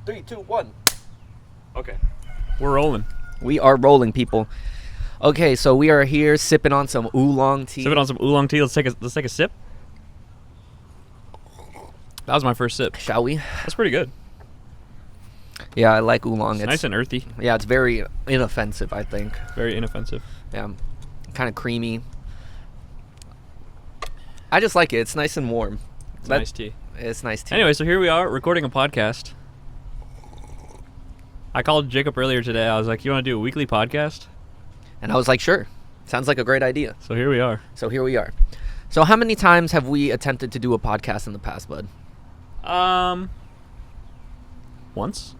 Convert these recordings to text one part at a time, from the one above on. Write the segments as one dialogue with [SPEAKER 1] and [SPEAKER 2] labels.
[SPEAKER 1] 3, 2, 1.
[SPEAKER 2] Okay. We're rolling.
[SPEAKER 1] We are rolling, people. Okay, so we are here sipping on some Oolong tea.
[SPEAKER 2] Sipping on some Oolong tea. Let's take a sip. That was my first sip.
[SPEAKER 1] Shall we?
[SPEAKER 2] That's pretty good.
[SPEAKER 1] Yeah, I like Oolong.
[SPEAKER 2] It's nice and earthy.
[SPEAKER 1] Yeah, it's very inoffensive, I think.
[SPEAKER 2] Very inoffensive.
[SPEAKER 1] Yeah, kind of creamy. I just like it. It's nice and warm.
[SPEAKER 2] It's nice tea.
[SPEAKER 1] It's nice tea.
[SPEAKER 2] Anyway, so here we are recording a podcast. I called Jacob earlier today. I was like, you want to do a weekly podcast?
[SPEAKER 1] And I was like, sure. Sounds like a great idea.
[SPEAKER 2] So here we are.
[SPEAKER 1] So how many times have we attempted to do a podcast in the past, bud?
[SPEAKER 2] Once?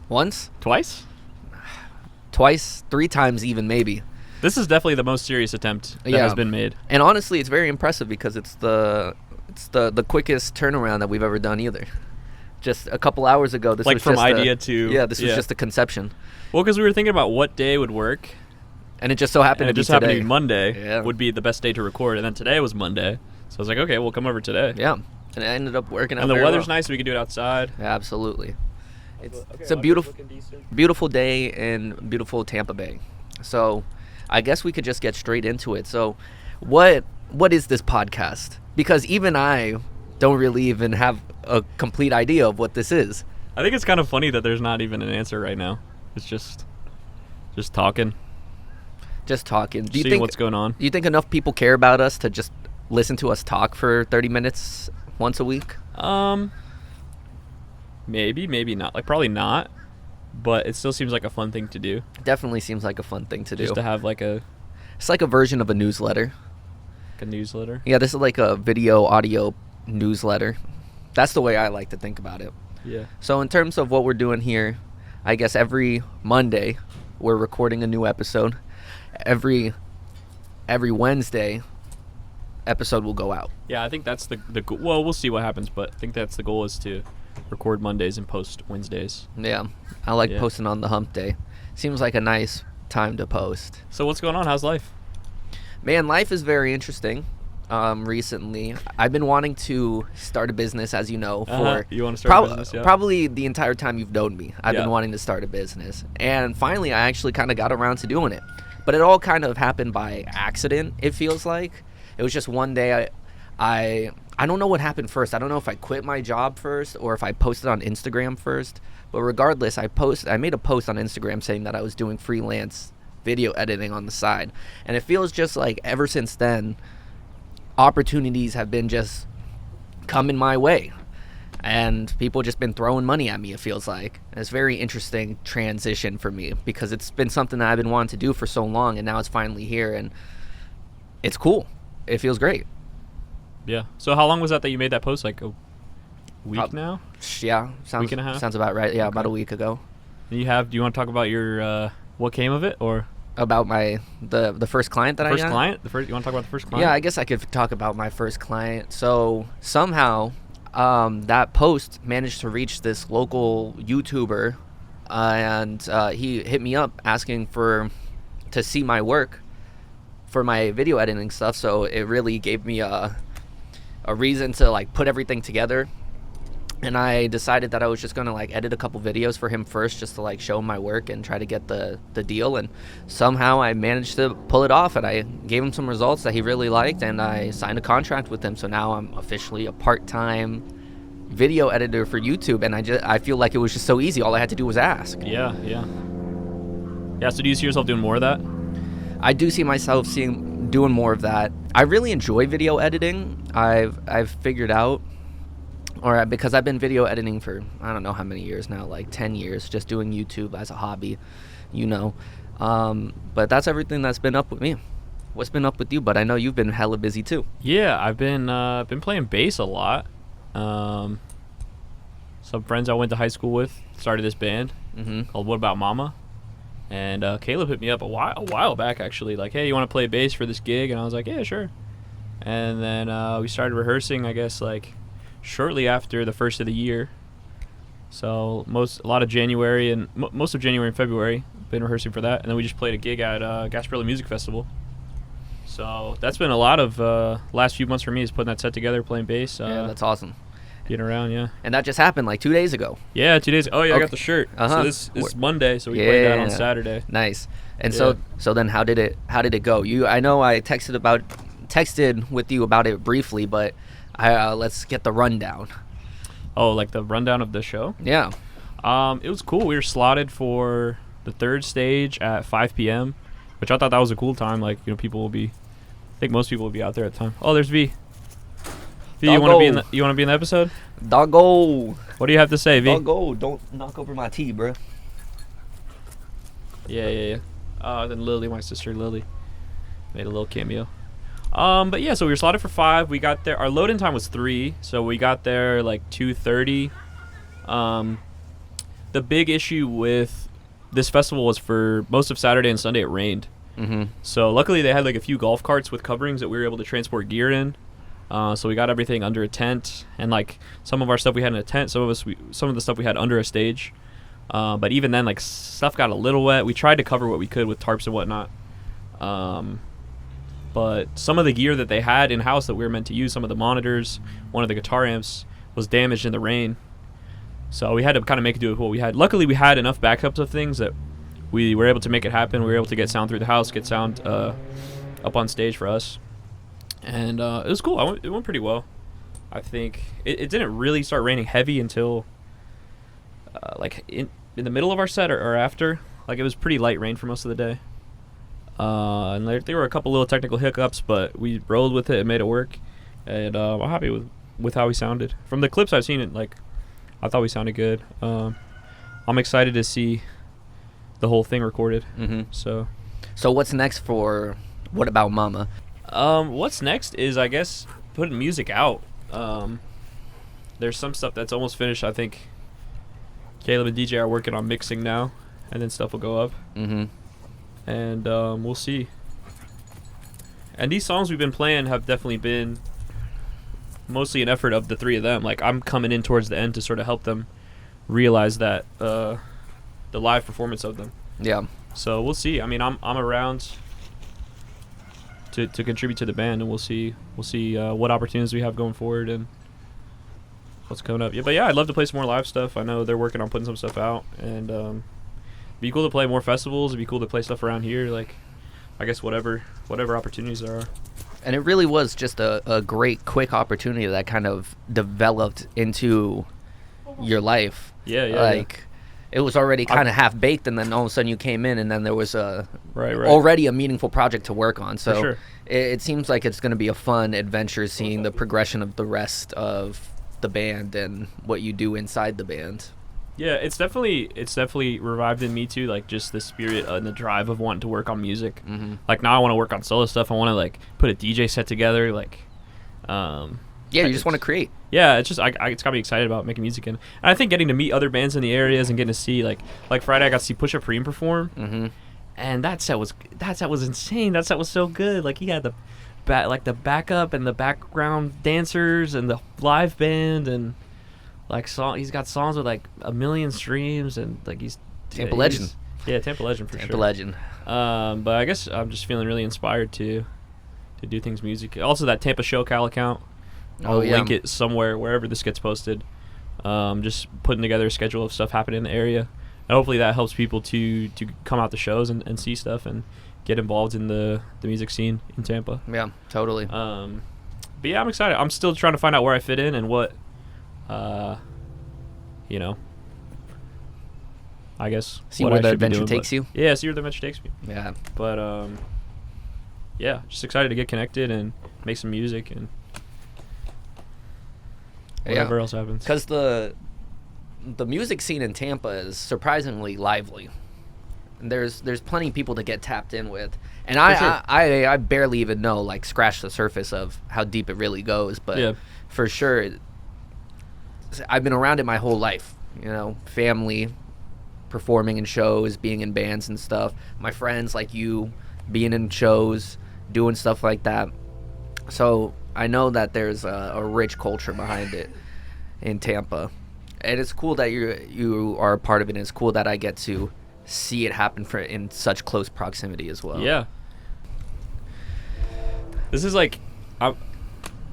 [SPEAKER 1] Once?
[SPEAKER 2] Twice?
[SPEAKER 1] Twice? 3 times even, maybe.
[SPEAKER 2] This is definitely the most serious attempt that has been made.
[SPEAKER 1] And honestly, it's very impressive because it's the quickest turnaround that we've ever done either. Just a couple hours ago, this
[SPEAKER 2] like
[SPEAKER 1] was
[SPEAKER 2] from
[SPEAKER 1] just
[SPEAKER 2] idea to...
[SPEAKER 1] Yeah, this was just a conception.
[SPEAKER 2] Well, because we were thinking about what day would work.
[SPEAKER 1] And it just so happened to be today.
[SPEAKER 2] Happened to be Monday would be the best day to record. And then today was Monday. So I was like, okay, we'll come over today.
[SPEAKER 1] Yeah. And it ended up working out
[SPEAKER 2] And the
[SPEAKER 1] very
[SPEAKER 2] weather's
[SPEAKER 1] well.
[SPEAKER 2] nice, so we can do it outside.
[SPEAKER 1] Yeah, absolutely. It's a beautiful day in beautiful Tampa Bay. So I guess we could just get straight into it. So what is this podcast? Because even I don't really even have a complete idea of what this is.
[SPEAKER 2] I think it's kind of funny that there's not even an answer right now. It's just talking.
[SPEAKER 1] Just talking.
[SPEAKER 2] Do you think what's going on?
[SPEAKER 1] Do you think enough people care about us to just listen to us talk for 30 minutes once a week?
[SPEAKER 2] Maybe not. Like, probably not. But it still seems like a fun thing to do.
[SPEAKER 1] Definitely seems like a fun thing to do.
[SPEAKER 2] Just to have like
[SPEAKER 1] It's like a version of a newsletter.
[SPEAKER 2] Like a newsletter?
[SPEAKER 1] Yeah, this is like a video, audio newsletter. That's the way I like to think about it.
[SPEAKER 2] Yeah.
[SPEAKER 1] So in terms of what we're doing here, I guess every Monday we're recording a new episode. Every Wednesday episode will go out.
[SPEAKER 2] Yeah, I think that's the goal. Well, we'll see what happens, but I think that's the goal, is to record Mondays and post Wednesdays.
[SPEAKER 1] Yeah, I like posting on the hump day. Seems like a nice time to post.
[SPEAKER 2] So what's going on? How's life?
[SPEAKER 1] Man, life is very interesting. Recently, I've been wanting to start a business, as you know, for
[SPEAKER 2] you want to start a business, yeah.
[SPEAKER 1] Probably the entire time you've known me. I've been wanting to start a business, and finally, I actually kind of got around to doing it. But it all kind of happened by accident. It feels like it was just one day. I don't know what happened first. I don't know if I quit my job first or if I posted on Instagram first. But regardless, I made a post on Instagram saying that I was doing freelance video editing on the side, and it feels just like ever since then, opportunities have been just coming my way, and people just been throwing money at me, it feels like. And it's a very interesting transition for me because it's been something that I've been wanting to do for so long, and now it's finally here, and it's cool. It feels great.
[SPEAKER 2] Yeah. So how long was that you made that post? Like a week now?
[SPEAKER 1] Yeah.
[SPEAKER 2] Week and a half?
[SPEAKER 1] Sounds about right. Yeah, about a week ago.
[SPEAKER 2] Do you want to talk about your what came of it, or
[SPEAKER 1] about the first client that I got?
[SPEAKER 2] You want to talk about the first client?
[SPEAKER 1] Yeah, I guess I could talk about my first client. So somehow that post managed to reach this local YouTuber, and he hit me up asking to see my work for my video editing stuff. So it really gave me a reason to like put everything together. And I decided that I was just going to like edit a couple videos for him first, just to like show him my work and try to get the deal. And somehow I managed to pull it off, and I gave him some results that he really liked, and I signed a contract with him. So now I'm officially a part-time video editor for YouTube, and I feel like it was just so easy. All I had to do was ask.
[SPEAKER 2] Yeah. So do you see yourself doing more of that?
[SPEAKER 1] I do see myself doing more of that. I really enjoy video editing. I've figured out, because I've been video editing for I don't know how many years now, like 10 years, just doing YouTube as a hobby, but that's everything that's been up with me. What's been up with you? But I know you've been hella busy too.
[SPEAKER 2] Yeah, I've been playing bass a lot. Some friends I went to high school with started this band called What About Mama, and Caleb hit me up a while back, actually, like, hey, you want to play bass for this gig? And I was like, yeah, sure. And then we started rehearsing, I guess, like shortly after the first of the year. So a lot of January and most of January and February, been rehearsing for that, and then we just played a gig at Gasparilla Music Festival. So that's been a lot of last few months for me, is putting that set together, playing bass.
[SPEAKER 1] Yeah, that's awesome.
[SPEAKER 2] Getting around, yeah.
[SPEAKER 1] And that just happened like 2 days ago.
[SPEAKER 2] Yeah, 2 days. Oh yeah, I
[SPEAKER 1] Okay.
[SPEAKER 2] got the shirt.
[SPEAKER 1] Uh-huh.
[SPEAKER 2] So this is Monday, so we played that on Saturday.
[SPEAKER 1] Nice. And
[SPEAKER 2] Yeah.
[SPEAKER 1] so then how did it go? I know I texted with you about it briefly, but let's get the rundown.
[SPEAKER 2] Oh, like the rundown of the show?
[SPEAKER 1] Yeah.
[SPEAKER 2] It was cool. We were slotted for the third stage at 5 p.m., which I thought that was a cool time. Like, people will be, I think most people will be out there at the time. Oh, there's V. V, you want to be in the episode?
[SPEAKER 1] Doggo.
[SPEAKER 2] What do you have to say, V?
[SPEAKER 1] Doggo, don't knock over my tea, bro.
[SPEAKER 2] Yeah. Then Lily, my sister Lily, made a little cameo. But yeah, so we were slotted for 5. We got there. Our load-in time was 3, so we got there like 2:30. The big issue with this festival was for most of Saturday and Sunday it rained.
[SPEAKER 1] Mm-hmm.
[SPEAKER 2] So luckily they had like a few golf carts with coverings that we were able to transport gear in. So we got everything under a tent, and like some of our stuff we had in a tent. Some of the stuff we had under a stage. But even then, like, stuff got a little wet. We tried to cover what we could with tarps and whatnot. But some of the gear that they had in house that we were meant to use, some of the monitors, one of the guitar amps, was damaged in the rain. So we had to kind of make do with what we had. Luckily, we had enough backups of things that we were able to make it happen. We were able to get sound through the house, get sound up on stage for us. And it was cool. It went pretty well. I think it didn't really start raining heavy until like in the middle of our set or after. Like, it was pretty light rain for most of the day. And there were a couple little technical hiccups, but we rolled with it and made it work. And I'm happy with how we sounded. From the clips I've seen, I thought we sounded good. I'm excited to see the whole thing recorded.
[SPEAKER 1] Mm-hmm.
[SPEAKER 2] So
[SPEAKER 1] what's next for What About Mama?
[SPEAKER 2] What's next is, I guess, putting music out. There's some stuff that's almost finished. I think Caleb and DJ are working on mixing now, and then stuff will go up.
[SPEAKER 1] Mm-hmm.
[SPEAKER 2] And we'll see. And these songs we've been playing have definitely been mostly an effort of the 3 of them. Like, I'm coming in towards the end to sort of help them realize that the live performance of them.
[SPEAKER 1] Yeah.
[SPEAKER 2] So we'll see. I mean, I'm around to contribute to the band, and we'll see what opportunities we have going forward and what's coming up. Yeah, but yeah, I'd love to play some more live stuff. I know they're working on putting some stuff out, and it'd be cool to play more festivals. It'd be cool to play stuff around here. Like, I guess whatever opportunities there are.
[SPEAKER 1] And it really was just a great, quick opportunity that kind of developed into your life.
[SPEAKER 2] Yeah.
[SPEAKER 1] Like, it was already kind of half-baked, and then all of a sudden you came in, and then there was
[SPEAKER 2] right.
[SPEAKER 1] already a meaningful project to work on. So
[SPEAKER 2] For sure.
[SPEAKER 1] it seems like it's going to be a fun adventure seeing the progression of the rest of the band and what you do inside the band.
[SPEAKER 2] Yeah, it's definitely revived in me too, like, just the spirit and the drive of wanting to work on music.
[SPEAKER 1] Mm-hmm.
[SPEAKER 2] Like, now I want to work on solo stuff. I want to, like, put a DJ set together, like,
[SPEAKER 1] you just want to create.
[SPEAKER 2] Yeah, it's just it's got me excited about making music, and I think getting to meet other bands in the areas and getting to see like Friday I got to see Pusha Preem perform.
[SPEAKER 1] Mm-hmm.
[SPEAKER 2] And that set was insane. That set was so good. Like, he had the backup and the background dancers and the live band, and like he's got songs with like 1 million streams, and like he's
[SPEAKER 1] Tampa legend.
[SPEAKER 2] Yeah, Tampa legend for
[SPEAKER 1] Tampa
[SPEAKER 2] sure.
[SPEAKER 1] legend.
[SPEAKER 2] But I guess I'm just feeling really inspired to do things music. Also, that Tampa SoCal account. I'll link it somewhere wherever this gets posted. Just putting together a schedule of stuff happening in the area. And hopefully that helps people to come out to shows and see stuff and get involved in the music scene in Tampa.
[SPEAKER 1] Yeah, totally.
[SPEAKER 2] But yeah, I'm excited. I'm still trying to find out where I fit in and what, I guess.
[SPEAKER 1] See
[SPEAKER 2] what
[SPEAKER 1] where
[SPEAKER 2] I
[SPEAKER 1] the
[SPEAKER 2] should be
[SPEAKER 1] adventure
[SPEAKER 2] doing,
[SPEAKER 1] takes
[SPEAKER 2] but-
[SPEAKER 1] you.
[SPEAKER 2] Yeah, see where the adventure takes me.
[SPEAKER 1] Yeah.
[SPEAKER 2] But yeah, just excited to get connected and make some music and whatever else happens.
[SPEAKER 1] Because the music scene in Tampa is surprisingly lively. And there's plenty of people to get tapped in with, and I barely even know, like, scratch the surface of how deep it really goes. But
[SPEAKER 2] Yeah.
[SPEAKER 1] for sure, I've been around it my whole life. Family, performing in shows, being in bands and stuff. My friends like you, being in shows, doing stuff like that. So I know that there's a rich culture behind it in Tampa, and it's cool that you are a part of it. And it's cool that I get to see it happen in such close proximity as well.
[SPEAKER 2] Yeah. This is like,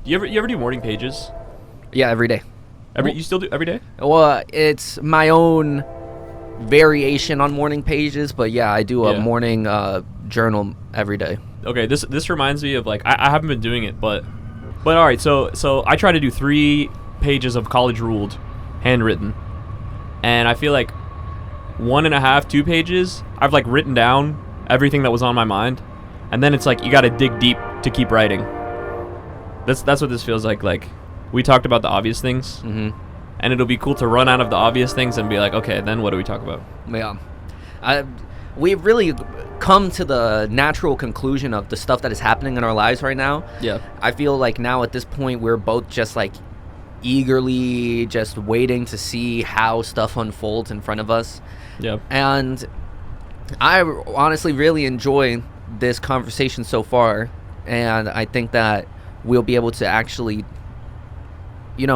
[SPEAKER 2] you ever do morning pages?
[SPEAKER 1] Yeah, every day.
[SPEAKER 2] You still do every day?
[SPEAKER 1] Well, it's my own variation on morning pages, but yeah, I do a morning journal every day.
[SPEAKER 2] Okay, this reminds me of like I haven't been doing it, but all right. So I try to do 3 pages of college ruled, handwritten, and I feel like 1.5, 2 pages I've like written down everything that was on my mind, and then it's like you got to dig deep to keep writing. That's what this feels like. Like we talked about the obvious things, and it'll be cool to run out of the obvious things and be like, okay, then what do we talk about?
[SPEAKER 1] Yeah, we've really come to the natural conclusion of the stuff that is happening in our lives right now.
[SPEAKER 2] Yeah,
[SPEAKER 1] I feel like now at this point we're both just like eagerly just waiting to see how stuff unfolds in front of us.
[SPEAKER 2] Yeah, and
[SPEAKER 1] I honestly really enjoy this conversation so far, and I think that we'll be able to actually,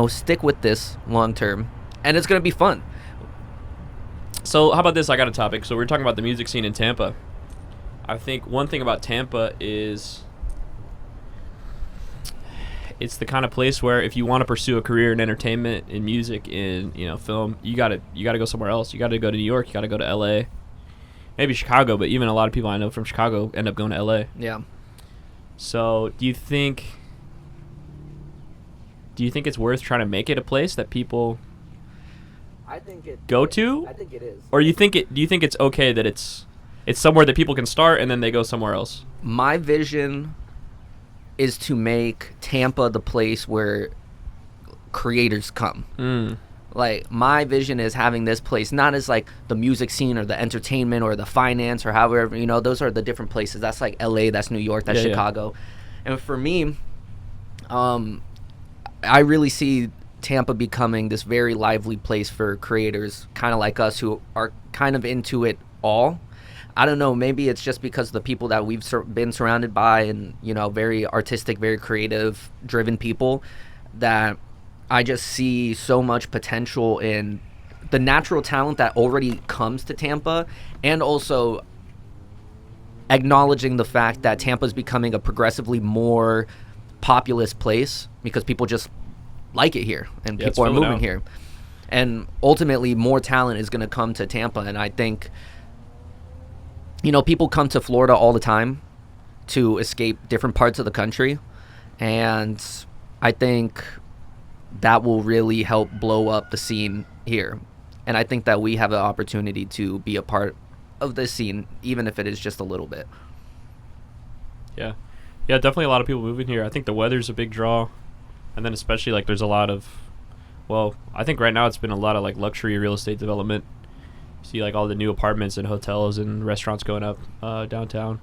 [SPEAKER 1] stick with this long term, and it's going to be fun.
[SPEAKER 2] So how about this? I got a topic. So we're talking about the music scene in Tampa. I think one thing about Tampa is it's the kind of place where if you want to pursue a career in entertainment, in music, in film, you gotta go somewhere else. You gotta go to New York. You gotta go to L.A. Maybe Chicago, but even a lot of people I know from Chicago end up going to L.A.
[SPEAKER 1] Yeah.
[SPEAKER 2] So do you think it's worth trying to make it a place that people go to?
[SPEAKER 1] I think it is.
[SPEAKER 2] Or do you think it's okay that it's somewhere that people can start and then they go somewhere else?
[SPEAKER 1] My vision is to make Tampa the place where creators come. Like, my vision is having this place not as like the music scene or the entertainment or the finance or however, those are the different places. That's like LA, that's New York, that's Chicago. And for me, I really see Tampa becoming this very lively place for creators kind of like us who are kind of into it all. I don't know, maybe it's just because the people that we've been surrounded by and, very artistic, very creative driven people, that I just see so much potential in the natural talent that already comes to Tampa, and also acknowledging the fact that Tampa is becoming a progressively more populous place because people just like it here and people are moving here, and ultimately more talent is going to come to Tampa. And I think people come to Florida all the time to escape different parts of the country, and I think that will really help blow up the scene here. And I think that we have an opportunity to be a part of this scene, even if it is just a little bit.
[SPEAKER 2] Yeah, definitely a lot of people moving here. I think the weather's a big draw. And then especially, like, there's a lot of, I think right now it's been a lot of, like, luxury real estate development. You see, like, all the new apartments and hotels and restaurants going up downtown.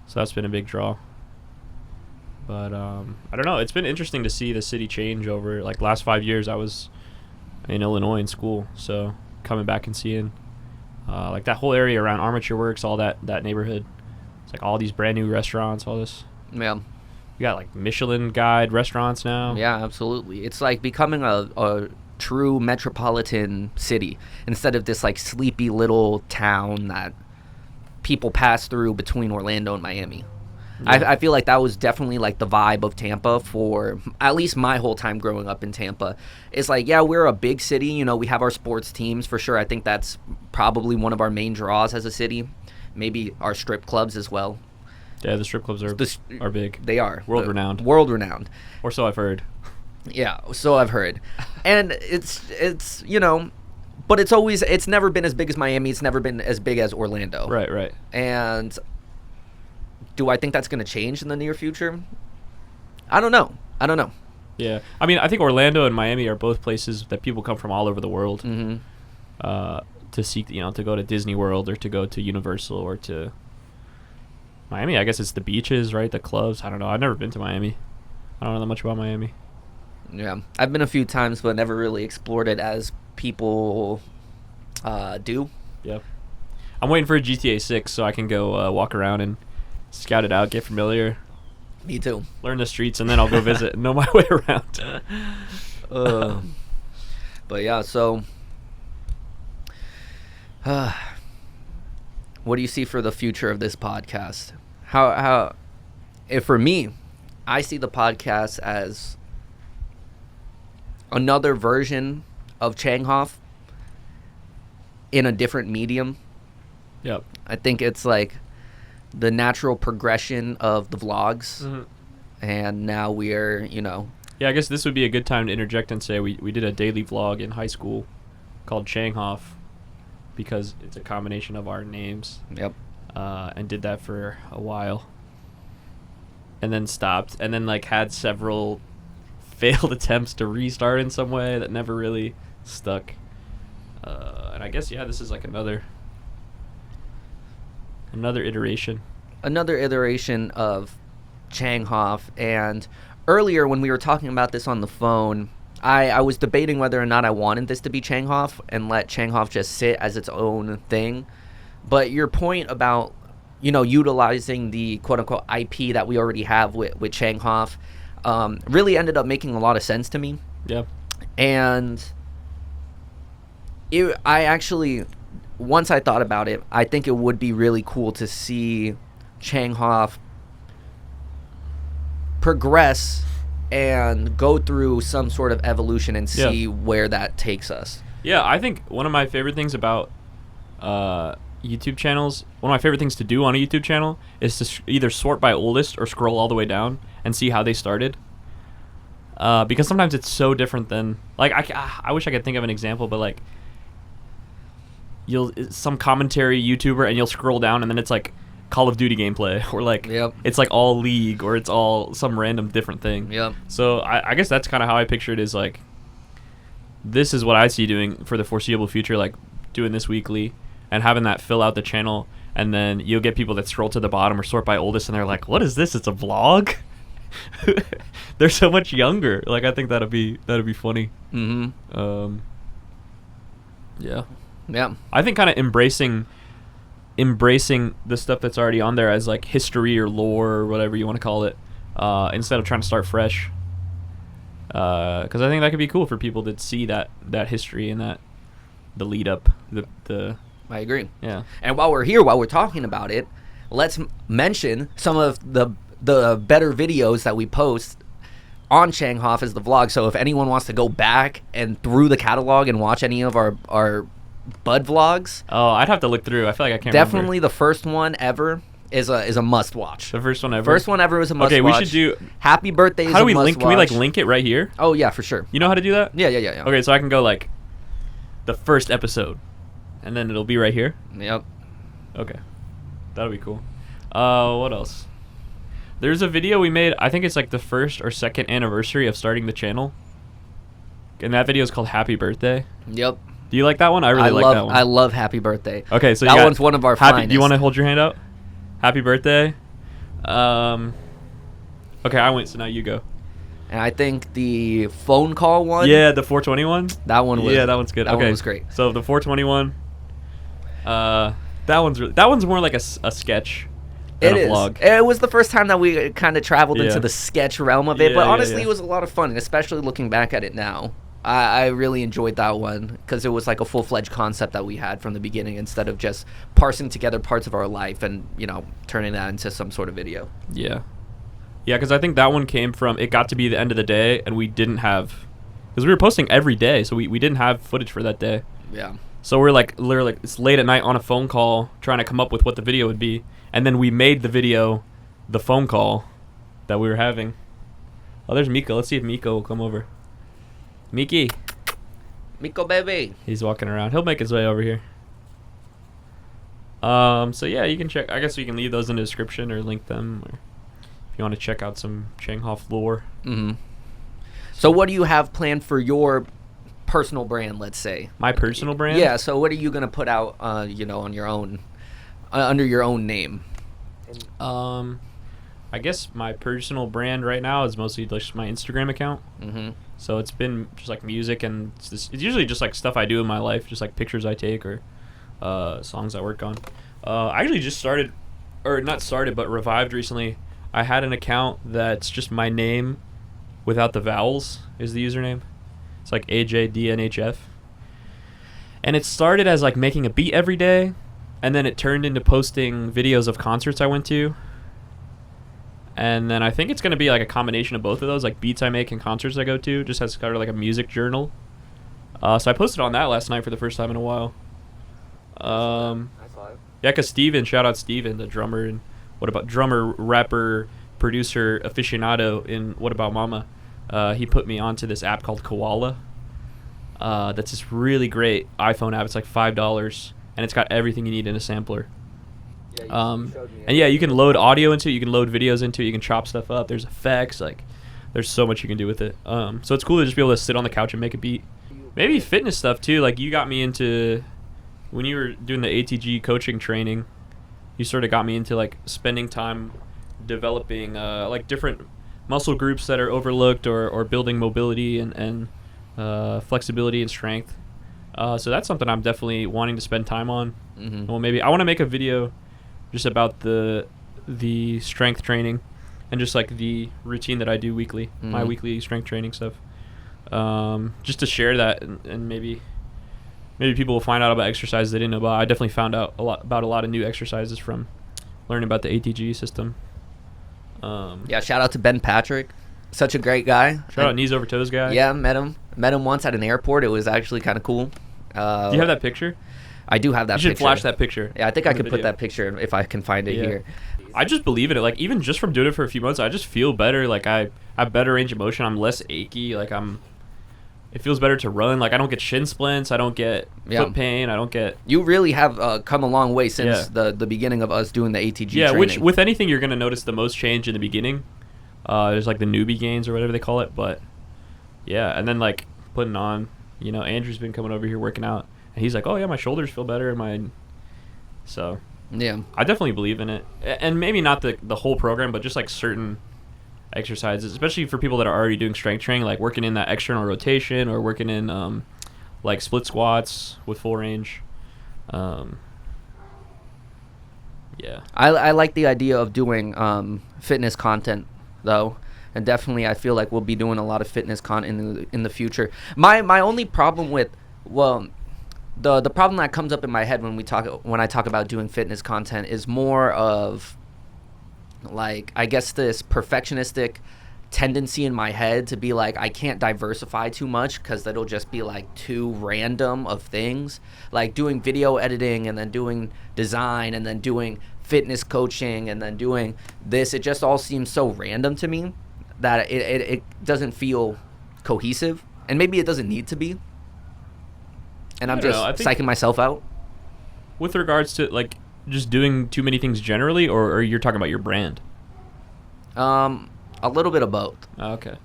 [SPEAKER 2] So that's been a big draw. But, I don't know. It's been interesting to see the city change over, like, last 5 years. I was in Illinois in school. So coming back and seeing, like, that whole area around Armature Works, all that neighborhood. It's, like, all these brand new restaurants, all this.
[SPEAKER 1] Yeah.
[SPEAKER 2] You got like Michelin guide restaurants now.
[SPEAKER 1] Yeah, absolutely. It's like becoming a true metropolitan city instead of this like sleepy little town that people pass through between Orlando and Miami. Yeah. I feel like that was definitely like the vibe of Tampa for at least my whole time growing up in Tampa. It's like, yeah, we're a big city. We have our sports teams for sure. I think that's probably one of our main draws as a city. Maybe our strip clubs as well.
[SPEAKER 2] Yeah, the strip clubs are big.
[SPEAKER 1] They are.
[SPEAKER 2] World renowned.
[SPEAKER 1] Or
[SPEAKER 2] so I've heard.
[SPEAKER 1] Yeah, so I've heard. And it's but it's never been as big as Miami. It's never been as big as Orlando.
[SPEAKER 2] Right.
[SPEAKER 1] And do I think that's going to change in the near future? I don't know.
[SPEAKER 2] Yeah. I mean, I think Orlando and Miami are both places that people come from all over the world to seek, to go to Disney World or to go to Universal or to Miami. I guess it's the beaches, right? The clubs. I don't know. I've never been to Miami. I don't know that much about Miami.
[SPEAKER 1] Yeah. I've been a few times, but never really explored it as people do.
[SPEAKER 2] Yeah. I'm waiting for a GTA 6 so I can go walk around and scout it out, get familiar.
[SPEAKER 1] Me too.
[SPEAKER 2] Learn the streets, and then I'll go visit and know my way around.
[SPEAKER 1] But yeah, so what do you see for the future of this podcast? If for me, I see the podcast as another version of Changhoff in a different medium.
[SPEAKER 2] Yep.
[SPEAKER 1] I think it's like the natural progression of the vlogs.
[SPEAKER 2] Mm-hmm.
[SPEAKER 1] And now we're,
[SPEAKER 2] Yeah, I guess this would be a good time to interject and say we did a daily vlog in high school called Changhoff because it's a combination of our names.
[SPEAKER 1] Yep.
[SPEAKER 2] And did that for a while. And then stopped. And then, like, had several failed attempts to restart in some way that never really stuck. And I guess, yeah, this is like another iteration.
[SPEAKER 1] Another iteration of Changhoff. And earlier when we were talking about this on the phone, I was debating whether or not I wanted this to be Changhoff and let Changhoff just sit as its own thing. But your point about, utilizing the quote-unquote IP that we already have with Changhoff really ended up making a lot of sense to me.
[SPEAKER 2] Yeah.
[SPEAKER 1] And I actually, once I thought about it, I think it would be really cool to see Changhoff progress and go through some sort of evolution and see where that takes us.
[SPEAKER 2] Yeah, I think one of my favorite things about YouTube channels, one of my favorite things to do on a YouTube channel is to either sort by oldest or scroll all the way down and see how they started. Because sometimes it's so different than, like, I wish I could think of an example, but like some commentary YouTuber and you'll scroll down and then it's like Call of Duty gameplay, or like it's like all League, or it's all some random different thing.
[SPEAKER 1] Yep.
[SPEAKER 2] So I guess that's kind of how I picture it, is like, this is what I see doing for the foreseeable future, like doing this weekly and having that fill out the channel, and then you'll get people that scroll to the bottom or sort by oldest and they're like, what is this? It's a vlog? They're so much younger. Like, I think that'd be funny.
[SPEAKER 1] Mm-hmm.
[SPEAKER 2] Yeah.
[SPEAKER 1] Yeah.
[SPEAKER 2] I think kind of embracing the stuff that's already on there as like history or lore or whatever you want to call it, instead of trying to start fresh. Because I think that could be cool for people to see that history and that the lead up.
[SPEAKER 1] I agree.
[SPEAKER 2] Yeah.
[SPEAKER 1] And while we're talking about it, let's mention some of the better videos that we post on Changhoff as the vlog. So if anyone wants to go back and through the catalog and watch any of our Bud vlogs.
[SPEAKER 2] Oh, I'd have to look through. I feel like I can't
[SPEAKER 1] definitely
[SPEAKER 2] remember.
[SPEAKER 1] The first one ever is a must watch.
[SPEAKER 2] The first one ever?
[SPEAKER 1] First one ever is a must watch.
[SPEAKER 2] Okay, we should do...
[SPEAKER 1] Happy Birthday is
[SPEAKER 2] how do we
[SPEAKER 1] a must
[SPEAKER 2] link?
[SPEAKER 1] watch.
[SPEAKER 2] Can we like link it right here?
[SPEAKER 1] Oh, yeah, for sure.
[SPEAKER 2] You know how to do that?
[SPEAKER 1] Yeah.
[SPEAKER 2] Okay, so I can go like the first episode and then it'll be right here?
[SPEAKER 1] Yep.
[SPEAKER 2] Okay. That'll be cool. What else? There's a video we made, I think it's like the first or second anniversary of starting the channel. And that video is called Happy Birthday.
[SPEAKER 1] Yep.
[SPEAKER 2] Do you like that one? I really like that one.
[SPEAKER 1] I love Happy Birthday.
[SPEAKER 2] Okay, so
[SPEAKER 1] that one's one of our finest.
[SPEAKER 2] Do you want to hold your hand out? Happy Birthday. Okay, I went, so now you go.
[SPEAKER 1] And I think the phone call one.
[SPEAKER 2] Yeah, the 421.
[SPEAKER 1] That one was.
[SPEAKER 2] Yeah, that one's good.
[SPEAKER 1] That
[SPEAKER 2] one
[SPEAKER 1] was great.
[SPEAKER 2] So the 421. That one's more like a sketch.
[SPEAKER 1] It
[SPEAKER 2] a
[SPEAKER 1] is.
[SPEAKER 2] Vlog.
[SPEAKER 1] It was the first time that we kind of traveled into the sketch realm of it, but honestly, it was a lot of fun, and especially looking back at it now. I really enjoyed that one because it was like a full-fledged concept that we had from the beginning instead of just parsing together parts of our life and, turning that into some sort of video.
[SPEAKER 2] Yeah. Yeah, because I think that one came from, it got to be the end of the day, and we didn't have, because we were posting every day, so we didn't have footage for that day.
[SPEAKER 1] Yeah.
[SPEAKER 2] So we're like, literally, it's late at night on a phone call trying to come up with what the video would be, and then we made the video the phone call that we were having. Oh, there's Miko. Let's see if Miko will come over. Miki.
[SPEAKER 1] Miko, baby.
[SPEAKER 2] He's walking around. He'll make his way over here. So yeah, you can check. I guess we can leave those in the description or link them, or if you want to check out some Changhoff lore.
[SPEAKER 1] Mm-hmm. So what do you have planned for your personal brand, let's say?
[SPEAKER 2] My personal brand?
[SPEAKER 1] Yeah, so what are you going to put out, on your own, under your own name?
[SPEAKER 2] I guess my personal brand right now is mostly just my Instagram account.
[SPEAKER 1] Mm-hmm.
[SPEAKER 2] So it's been just like music, and it's usually just like stuff I do in my life, just like pictures I take or songs I work on. I actually just started, or not started, but revived recently. I had an account that's just my name without the vowels is the username. It's like AJDNHF. And it started as like making a beat every day, and then it turned into posting videos of concerts I went to. And then I think it's going to be like a combination of both of those, like beats I make and concerts I go to. Just has kind of like a music journal. So I posted on that last night for the first time in a while. Yeah, because Steven, shout out Steven, the drummer, and drummer, rapper, producer, aficionado in What About Mama. He put me onto this app called Koala. That's this really great iPhone app. It's like $5, and it's got everything you need in a sampler. And yeah, you can load audio into it, you can load videos into it, you can chop stuff up. There's effects, like there's so much you can do with it. So it's cool to just be able to sit on the couch and make a beat. Maybe fitness stuff too. Like you got me into, when you were doing the ATG coaching training, you sort of got me into like spending time developing like different muscle groups that are overlooked, or building mobility and flexibility and strength. So that's something I'm definitely wanting to spend time on. Well, maybe I want to make a video just about the strength training and just like the routine that I do weekly, my weekly strength training stuff. Just to share that, and maybe people will find out about exercises they didn't know about. I definitely found out about a lot of new exercises from learning about the ATG system.
[SPEAKER 1] Yeah, shout out to Ben Patrick, such a great guy.
[SPEAKER 2] Shout out knees over toes guy.
[SPEAKER 1] Yeah, met him once at an airport. It was actually kind of cool.
[SPEAKER 2] Do you have that picture?
[SPEAKER 1] I do have that picture.
[SPEAKER 2] You should flash that picture.
[SPEAKER 1] Yeah, I think I could put that picture if I can find it here.
[SPEAKER 2] I just believe in it. Like, even just from doing it for a few months, I just feel better. Like, I have better range of motion. I'm less achy. Like, it feels better to run. Like, I don't get shin splints. I don't get foot pain. I don't get...
[SPEAKER 1] You really have come a long way since the beginning of us doing the ATG training.
[SPEAKER 2] Which, with anything, you're going to notice the most change in the beginning. There's, like, the newbie gains or whatever they call it. But, yeah. And then, like, putting on... You know, Andrew's been coming over here working out. And he's like, oh, yeah, my shoulders feel better. So, yeah, I definitely believe in it. And maybe not the whole program, but just like certain exercises, especially for people that are already doing strength training, like working in that external rotation or working in like split squats with full range. Yeah.
[SPEAKER 1] I like the idea of doing fitness content, though. And definitely I feel like we'll be doing a lot of fitness content in the future. My only problem with, the problem that comes up in my head when I talk about doing fitness content is more of, like, I guess this perfectionistic tendency in my head to be like, I can't diversify too much because that'll just be like too random of things. Like doing video editing and then doing design and then doing fitness coaching and then doing this, it just all seems so random to me that it doesn't feel cohesive, and maybe it doesn't need to be. And I'm just psyching myself out.
[SPEAKER 2] With regards to, like, just doing too many things generally, or you're talking about your brand?
[SPEAKER 1] A little bit of both.
[SPEAKER 2] Oh, okay.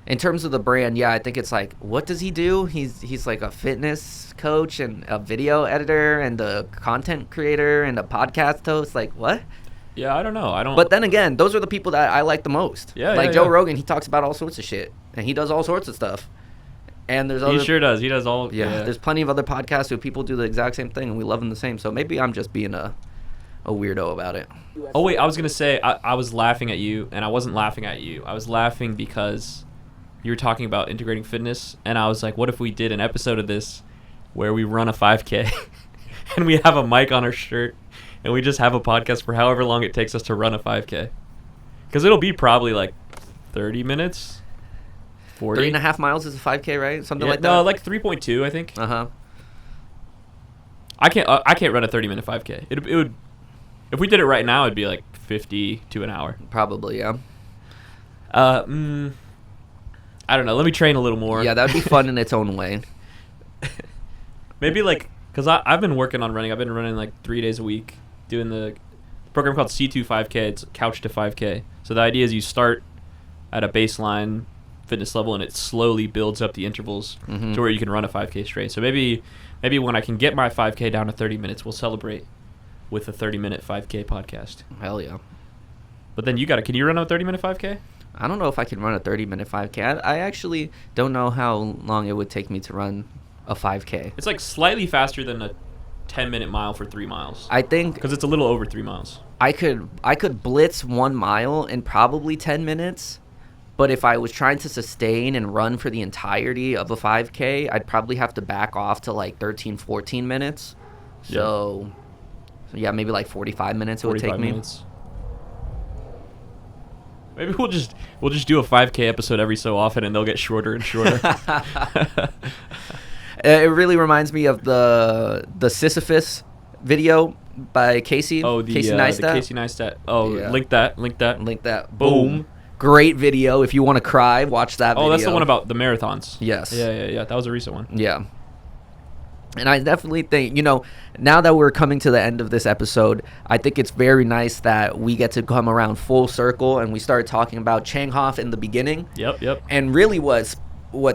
[SPEAKER 1] In terms of the brand, yeah, I think it's like, what does he do? He's like a fitness coach and a video editor and a content creator and a podcast host. Like, what?
[SPEAKER 2] Yeah, I don't know.
[SPEAKER 1] But then again, those are the people that I like the most.
[SPEAKER 2] Yeah,
[SPEAKER 1] like Joe Rogan, he talks about all sorts of shit, and he does all sorts of stuff. And
[SPEAKER 2] he sure does. He does all.
[SPEAKER 1] Yeah, there's plenty of other podcasts where people do the exact same thing, and we love them the same. So maybe I'm just being a weirdo about it.
[SPEAKER 2] Oh wait, I was gonna say I was laughing at you, and I wasn't laughing at you. I was laughing because you were talking about integrating fitness, and I was like, what if we did an episode of this where we run a 5K, and we have a mic on our shirt, and we just have a podcast for however long it takes us to run a 5K, because it'll be probably like 30 minutes. 40?
[SPEAKER 1] 3.5 miles is a 5K, right? Something like that.
[SPEAKER 2] No, like 3.2, I think. I can't run a 30-minute 5K. It would, if we did it right now, it'd be like 50 to an hour.
[SPEAKER 1] Probably, yeah.
[SPEAKER 2] I don't know. Let me train a little more.
[SPEAKER 1] Yeah, that would be fun in its own way.
[SPEAKER 2] Maybe like, because I've been working on running. I've been running like 3 days a week, doing the program called C2 5K. It's Couch to 5K. So the idea is you start at a baseline fitness level, and it slowly builds up the intervals to where you can run a 5K straight. So maybe when I can get my 5K down to 30 minutes, we'll celebrate with a 30-minute 5K podcast.
[SPEAKER 1] Hell yeah.
[SPEAKER 2] But then can you run a 30-minute 5K?
[SPEAKER 1] I don't know if I can run a 30-minute 5K. I actually don't know how long it would take me to run a 5K.
[SPEAKER 2] It's like slightly faster than a 10-minute mile for 3 miles.
[SPEAKER 1] I think...
[SPEAKER 2] Because it's a little over 3 miles.
[SPEAKER 1] I could blitz 1 mile in probably 10 minutes. But if I was trying to sustain and run for the entirety of a 5K, I'd probably have to back off to like 13, 14 minutes. So yeah, maybe like 45 minutes it would take me.
[SPEAKER 2] Maybe we'll just do a 5K episode every so often, and they'll get shorter and shorter.
[SPEAKER 1] It really reminds me of the Sisyphus video by Casey.
[SPEAKER 2] Oh, Casey
[SPEAKER 1] Neistat.
[SPEAKER 2] The Casey Neistat. Oh, yeah. Link that.
[SPEAKER 1] Boom. Great video. If you want to cry, watch that video.
[SPEAKER 2] Oh, that's the one about the marathons.
[SPEAKER 1] Yes.
[SPEAKER 2] Yeah. That was a recent one.
[SPEAKER 1] Yeah. And I definitely think, now that we're coming to the end of this episode, I think it's very nice that we get to come around full circle and we started talking about Changhoff in the beginning.
[SPEAKER 2] Yep.
[SPEAKER 1] And really what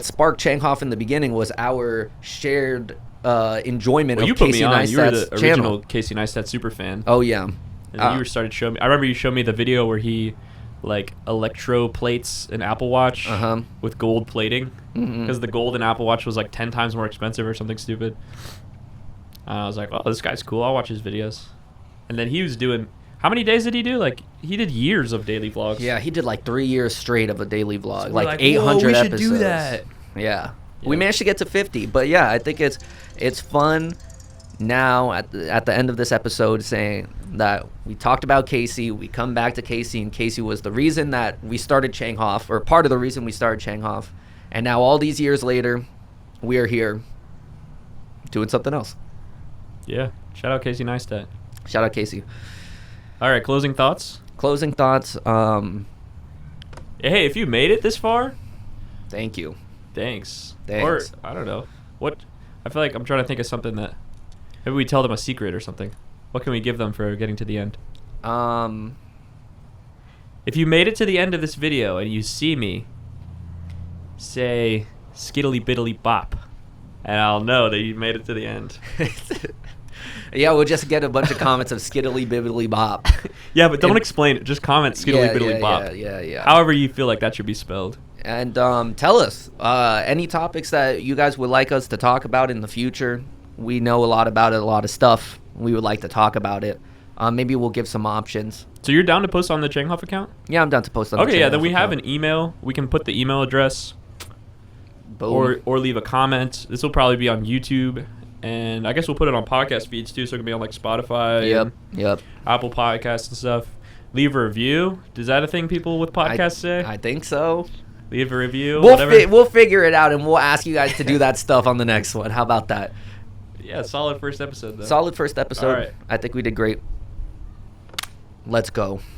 [SPEAKER 1] sparked Changhoff in the beginning was our shared enjoyment of Casey Neistat's
[SPEAKER 2] channel. You were the original
[SPEAKER 1] channel.
[SPEAKER 2] Casey Neistat super fan.
[SPEAKER 1] Oh, yeah.
[SPEAKER 2] And then you started showing me. I remember you showed me the video where he electroplates an Apple Watch with gold plating because the gold in Apple Watch was 10 times more expensive or something stupid. I was like, oh, this guy's cool. I'll watch his videos. And then he was doing, how many days did he do? He did years of daily vlogs.
[SPEAKER 1] Yeah, he did 3 years straight of a daily vlog,
[SPEAKER 2] So
[SPEAKER 1] 800 episodes.
[SPEAKER 2] We should do that.
[SPEAKER 1] Yeah. We managed to get to 50, but yeah, I think it's fun now at the end of this episode saying that we talked about Casey, we come back to Casey, and Casey was the reason that we started Changhoff, or part of the reason we started Changhoff, and now all these years later, we are here doing something else.
[SPEAKER 2] Yeah. Shout out Casey Neistat.
[SPEAKER 1] Shout out Casey.
[SPEAKER 2] All right, closing thoughts? Hey, if you made it this far,
[SPEAKER 1] thank you.
[SPEAKER 2] Thanks. Or, I don't know. I feel like I'm trying to think of something that, maybe we tell them a secret or something. What can we give them for getting to the end? If you made it to the end of this video and you see me, say skiddly biddly bop, and I'll know that you made it to the end.
[SPEAKER 1] Yeah, we'll just get a bunch of comments of skiddly bibbly bop.
[SPEAKER 2] Yeah, but don't explain it. Just comment skiddly biddly bop.
[SPEAKER 1] Yeah.
[SPEAKER 2] However you feel like that should be spelled.
[SPEAKER 1] And tell us any topics that you guys would like us to talk about in the future. We know a lot about it, a lot of stuff. We would like to talk about it. Maybe we'll give some options.
[SPEAKER 2] So you're down to post on the Changhoff account?
[SPEAKER 1] Yeah, I'm down to post on the Changhoff account.
[SPEAKER 2] Okay, yeah, then we have an email. We can put the email address. Boom. Or leave a comment. This will probably be on YouTube. And I guess we'll put it on podcast feeds too, so it can be on Spotify.
[SPEAKER 1] Yep.
[SPEAKER 2] Apple Podcasts and stuff. Leave a review. Is that a thing people with podcasts say?
[SPEAKER 1] I think so.
[SPEAKER 2] Leave a review.
[SPEAKER 1] We'll figure it out, and we'll ask you guys to do that stuff on the next one. How about that?
[SPEAKER 2] Yeah, solid first episode, though.
[SPEAKER 1] Solid first episode.
[SPEAKER 2] All right.
[SPEAKER 1] I think we did great. Let's go.